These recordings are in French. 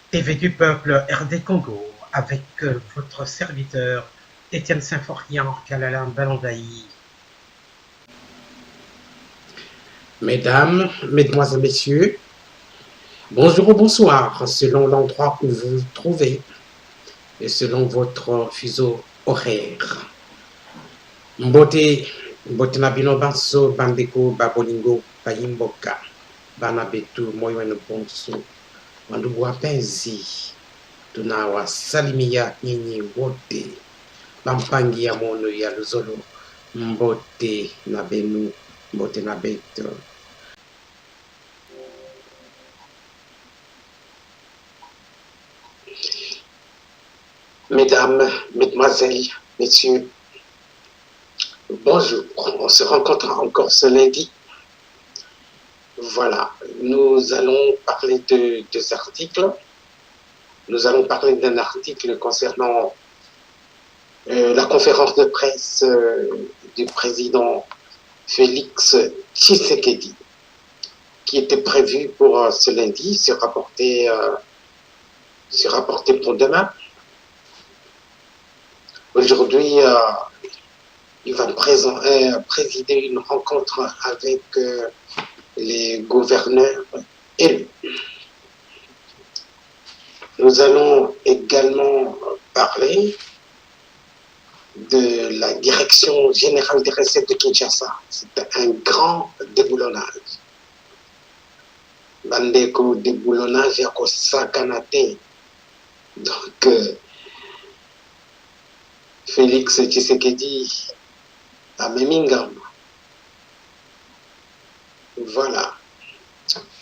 TV du peuple RD Congo, avec votre serviteur Étienne Symphorien Kalalam Balandaï. Mesdames, Mesdemoiselles, Messieurs, bonjour ou bonsoir, selon l'endroit où vous vous trouvez et selon votre fuseau horaire. Mbote na bino banso bandeko babolingo bayimboka bana betu moyo wenu bonso wandugu wapenzi, tunawasalimia nyinyi wote bampangi ya mono ya luzolo mbote na benu mbote na betu. Mesdames, Mesdemoiselles, Messieurs, bonjour. On se rencontre encore ce lundi. Voilà, nous allons parler de deux articles. Nous allons parler d'un article concernant la conférence de presse du président Félix Tshisekedi, qui était prévue pour ce lundi, se rapporter pour demain. Aujourd'hui, il va présider une rencontre avec les gouverneurs élus. Nous allons également parler de la direction générale des recettes de Kinshasa. C'est un grand déboulonnage. Bandeko déboulonnage à Kosakanate. Donc, Félix Tshisekedi à Memingam. Voilà.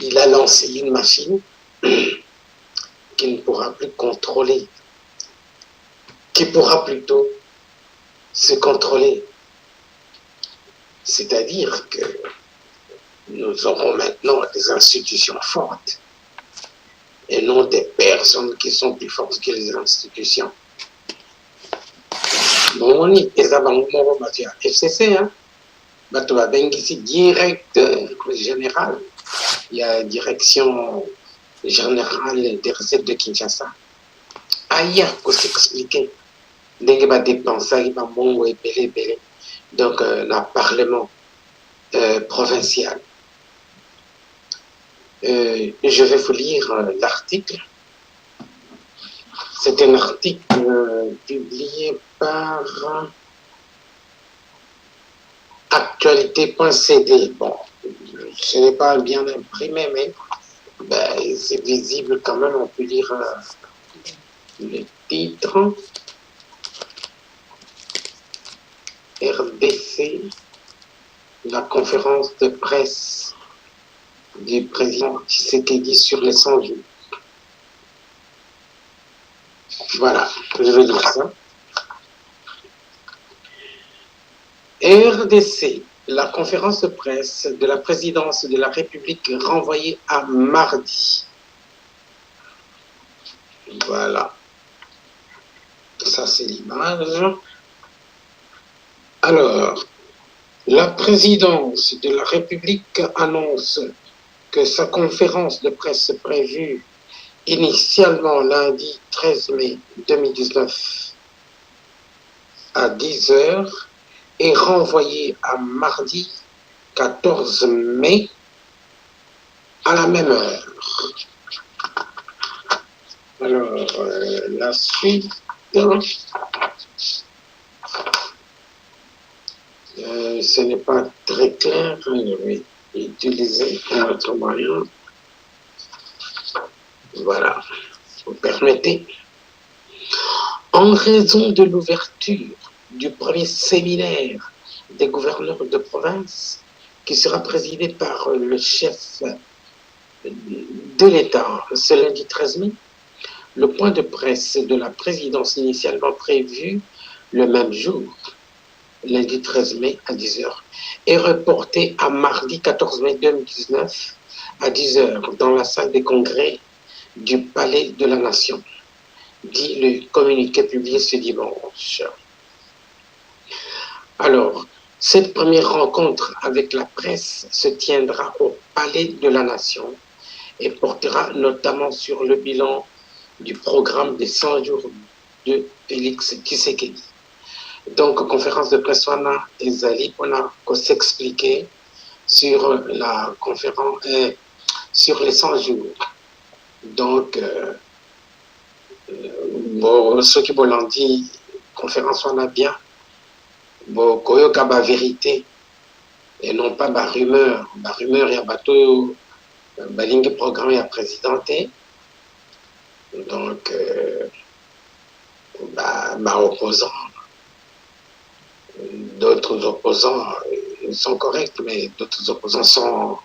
Il a lancé une machine qui ne pourra plus contrôler, qui pourra plutôt se contrôler. C'est-à-dire que nous aurons maintenant des institutions fortes et non des personnes qui sont plus fortes que les institutions. Bon, FCC, hein? Ici direct général. Il y a direction générale des recettes de Kinshasa. Aïe, faut s'expliquer. Dès qu'il va dépenser, il va monter belé. Donc, le Parlement provincial. Je vais vous lire l'article. C'est un article publié par actualité.cd. Bon, ce n'est pas bien imprimé, mais c'est visible quand même. On peut lire le titre. RDC, la conférence de presse du président Tshisekedi sur les 100 jours. Voilà, je vais dire ça. RDC, la conférence de presse de la présidence de la République renvoyée à mardi. Voilà. Ça, c'est l'image. Alors, la présidence de la République annonce que sa conférence de presse prévue initialement lundi 13 mai 2019 à 10h est renvoyée à mardi 14 mai à la même heure. Alors, la suite, ce n'est pas très clair, je vais utiliser un autre moyen. Voilà, vous permettez. En raison de l'ouverture du premier séminaire des gouverneurs de province, qui sera présidé par le chef de l'État ce lundi 13 mai, le point de presse de la présidence initialement prévu le même jour, lundi 13 mai à 10h, est reporté à mardi 14 mai 2019 à 10h dans la salle des congrès du Palais de la Nation, dit le communiqué publié ce dimanche. Alors, cette première rencontre avec la presse se tiendra au Palais de la Nation et portera notamment sur le bilan du programme des 100 jours de Félix Tshisekedi. Donc, conférence de presse, et Zali, on a s'expliquer sur la conférence, sur les 100 jours. Donc, bon, ceux qui l'ont dit, conférence, on a bien, bon, koyoka ba vérité, et non pas ba rumeur. Ba rumeur, il y a bateau, balingue programme, à présidenté. Donc, opposants, d'autres opposants sont corrects, mais d'autres opposants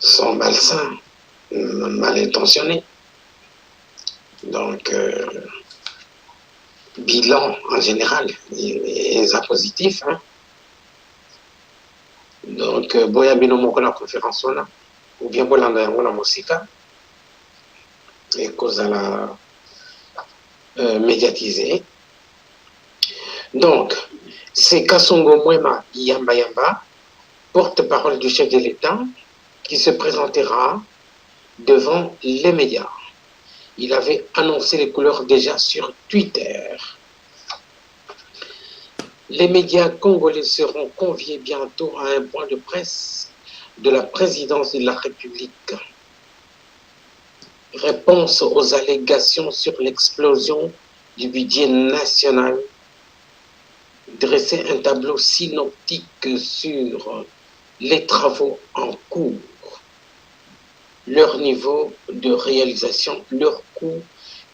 sont malsains, mal intentionnés. Donc, bilan en général est positif. Hein. Donc, boya binomoko la conférence ou bien bolanda yango la musika et cause à la médiatiser. Donc, c'est Kasongo Mwema Yamba Yamba, porte-parole du chef de l'État, qui se présentera devant les médias. Il avait annoncé les couleurs déjà sur Twitter. Les médias congolais seront conviés bientôt à un point de presse de la présidence de la République. Réponse aux allégations sur l'explosion du budget national. Dresser un tableau synoptique sur les travaux en cours, leur niveau de réalisation, leur coût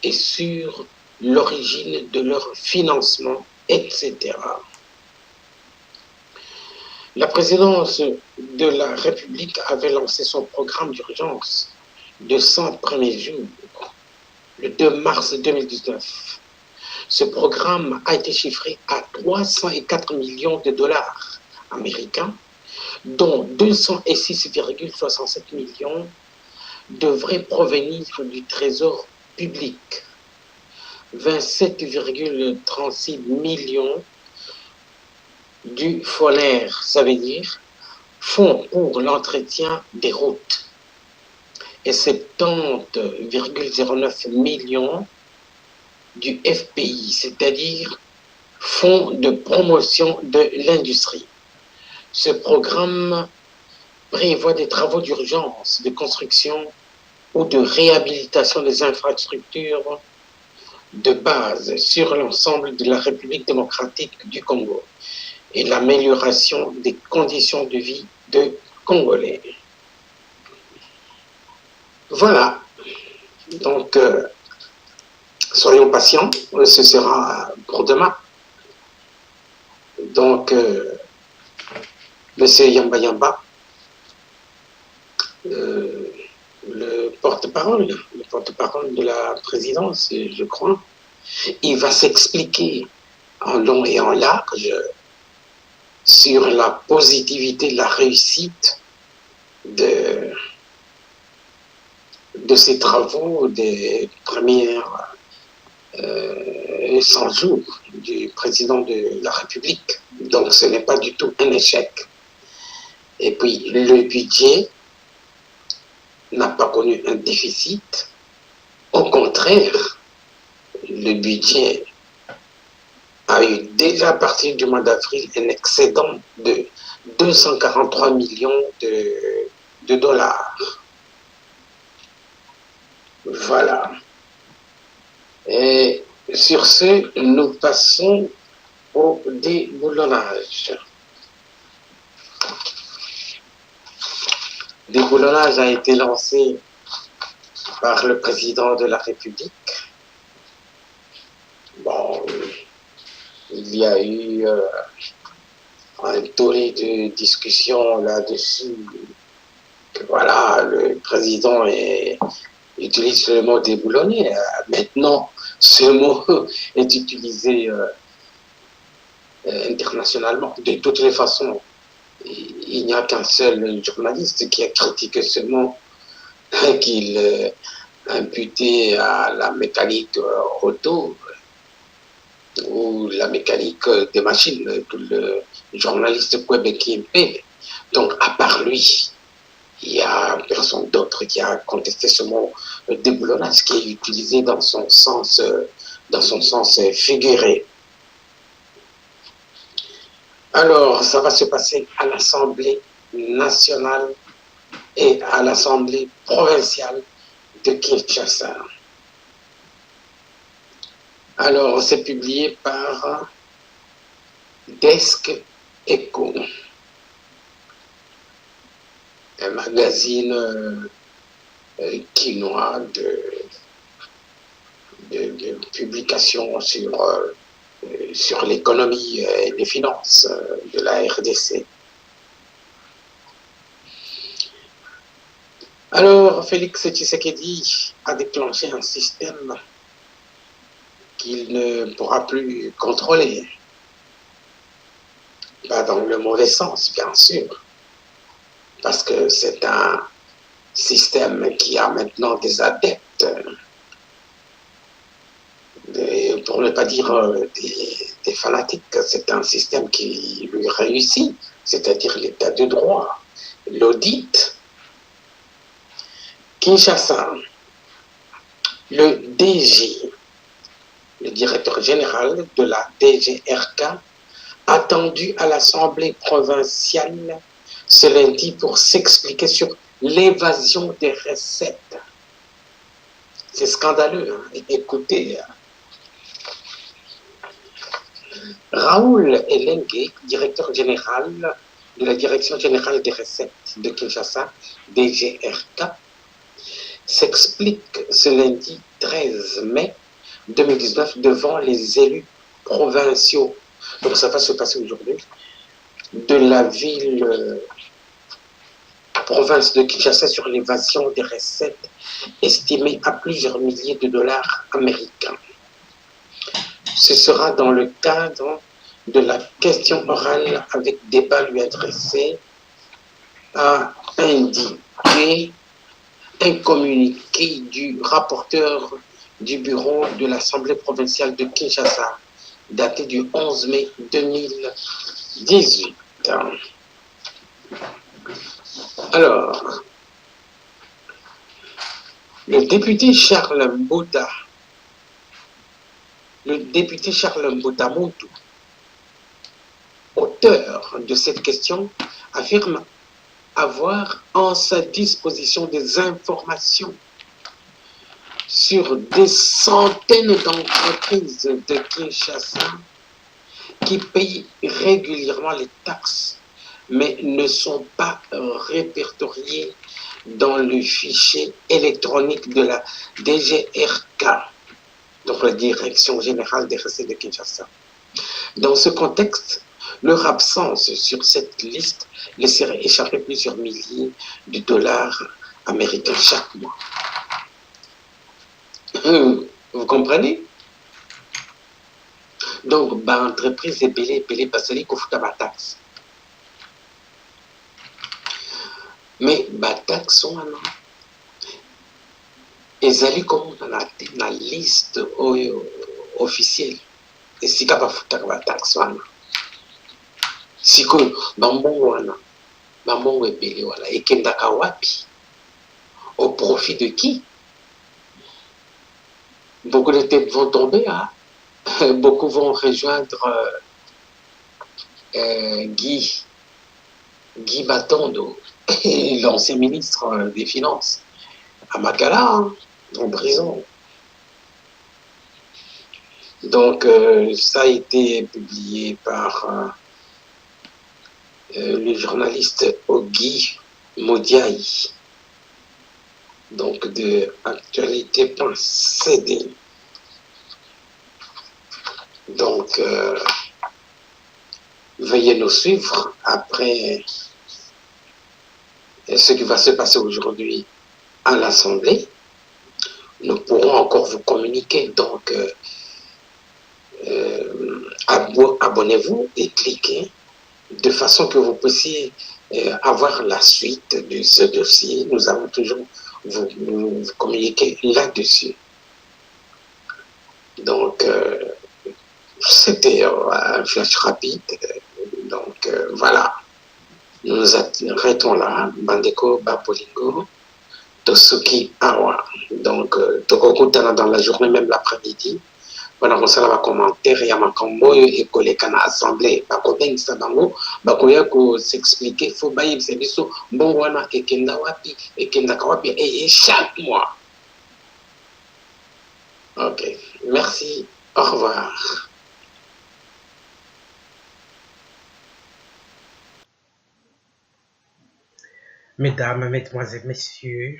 et sur l'origine de leur financement, etc. La présidence de la République avait lancé son programme d'urgence de 100 premiers jours le 2 mars 2019. Ce programme a été chiffré à 304 millions de dollars américains, dont 206,67 millions devraient provenir du Trésor public, 27,36 millions du FONER, ça veut dire Fonds pour l'entretien des routes, et 70,09 millions du FPI, c'est-à-dire Fonds de promotion de l'industrie. Ce programme prévoit des travaux d'urgence, de construction ou de réhabilitation des infrastructures de base sur l'ensemble de la République démocratique du Congo et l'amélioration des conditions de vie des Congolais. Voilà. Donc, soyons patients, ce sera pour demain. Donc, Monsieur Yamba Yamba, le porte-parole de la présidence, je crois, il va s'expliquer en long et en large sur la positivité, la réussite de ces travaux des premières 100 jours du président de la République. Donc ce n'est pas du tout un échec. Et puis le budget n'a pas connu un déficit. Au contraire, le budget a eu déjà à partir du mois d'avril un excédent de 243 millions de dollars. Voilà. Et sur ce, nous passons au déboulonnage. Le déboulonnage a été lancé par le président de la République. Bon, il y a eu un tollé de discussion là-dessus. Voilà, le président utilise le mot déboulonner. Maintenant, ce mot est utilisé internationalement. De toutes les façons, il n'y a qu'un seul journaliste qui a critiqué ce mot, qu'il imputait à la mécanique auto ou la mécanique des machines, tout le journaliste Kwebe Kimpé. Donc, à part lui, Il y a personne d'autre qui a contesté ce mot déboulonnage qui est utilisé dans son sens figuré. Alors, ça va se passer à l'Assemblée nationale et à l'Assemblée provinciale de Kinshasa. Alors, c'est publié par Desk Echo, un magazine quinois de publication sur l'économie et les finances de la RDC. Alors, Félix Tshisekedi a déclenché un système qu'il ne pourra plus contrôler. Pas dans le mauvais sens, bien sûr, parce que c'est un système qui a maintenant des adeptes, pour ne pas dire des fanatiques. C'est un système qui lui réussit, c'est-à-dire l'état de droit, l'audit. Kinshasa, le DG, le directeur général de la DGRK, attendu à l'Assemblée provinciale ce lundi pour s'expliquer sur l'évasion des recettes. C'est scandaleux, hein? Écoutez. Raoul Elengue, directeur général de la Direction générale des recettes de Kinshasa, DGRK, s'explique ce lundi 13 mai 2019 devant les élus provinciaux. Donc ça va se passer aujourd'hui de la ville province de Kinshasa sur l'évasion des recettes estimées à plusieurs milliers de dollars américains. Ce sera dans le cadre de la question orale avec débat lui adressé, a indiqué un communiqué du rapporteur du bureau de l'Assemblée provinciale de Kinshasa, daté du 11 mai 2018. Alors, le député Charles Mbouda Moutou, auteur de cette question, affirme avoir en sa disposition des informations sur des centaines d'entreprises de Kinshasa qui payent régulièrement les taxes, mais ne sont pas répertoriées dans le fichier électronique de la DGRK, donc la Direction générale des recettes de Kinshasa. Dans ce contexte, leur absence sur cette liste laisserait échapper plusieurs milliers de dollars américains chaque mois. Vous comprenez? Donc, l'entreprise est belée parce qu'elle a la taxe. Mais la taxe, on a. Ezali comme on a la liste officielle. Et si on a la taxe, on a. Si on a bambongo ebele wala ekendaka wapi, au profit de qui? Beaucoup de têtes vont tomber, hein? Beaucoup vont rejoindre Guy Batondo, l'ancien ministre des Finances, à Makala, hein, en prison. Donc ça a été publié par le journaliste Ogi Modiaï, donc de actualité.cd. Donc veuillez nous suivre après ce qui va se passer aujourd'hui à l'Assemblée. Nous pourrons encore vous communiquer, donc abonnez-vous et cliquez de façon que vous puissiez avoir la suite de ce dossier. Nous allons toujours vous communiquer là-dessus. Donc, c'était un flash rapide. Donc, voilà. Nous nous arrêtons là. Bandeko, Bapolingo, Tosuki, Awa. Donc, Tokokutana dans la journée, même l'après-midi. Voilà, on va commentaire et à ma camboyo et collègue à l'assemblée. Bakobeng Sabango, Bakoya ko s'expliquer, faut bailler c'est biso, bon wana et kenda wapi, et kenda kawapi, et chaque mois. Ok, merci, au revoir. Mesdames, mesdemoiselles, messieurs,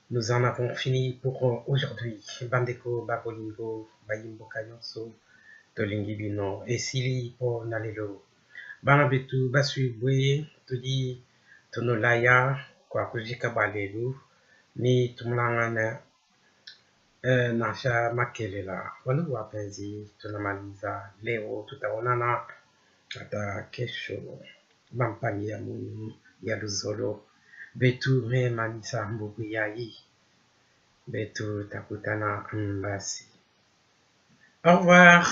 nous en avons fini pour aujourd'hui. Bandeko, Babolingo, Bayimbo Kanyonso, Tolingi Bino, et Sili pour Nalelo. Banabetu, Basui Tudi, Tonolaya, kwa kujika balelu, ni tumlangana, Nasha Makelela, wanu wapenzi, tunamaliza leo, tutaonana, hata kesho, Bampani ya Mungu, ya Luzolo, Betu me manisa mbugu yai. Betu takutana mbasi. Au revoir.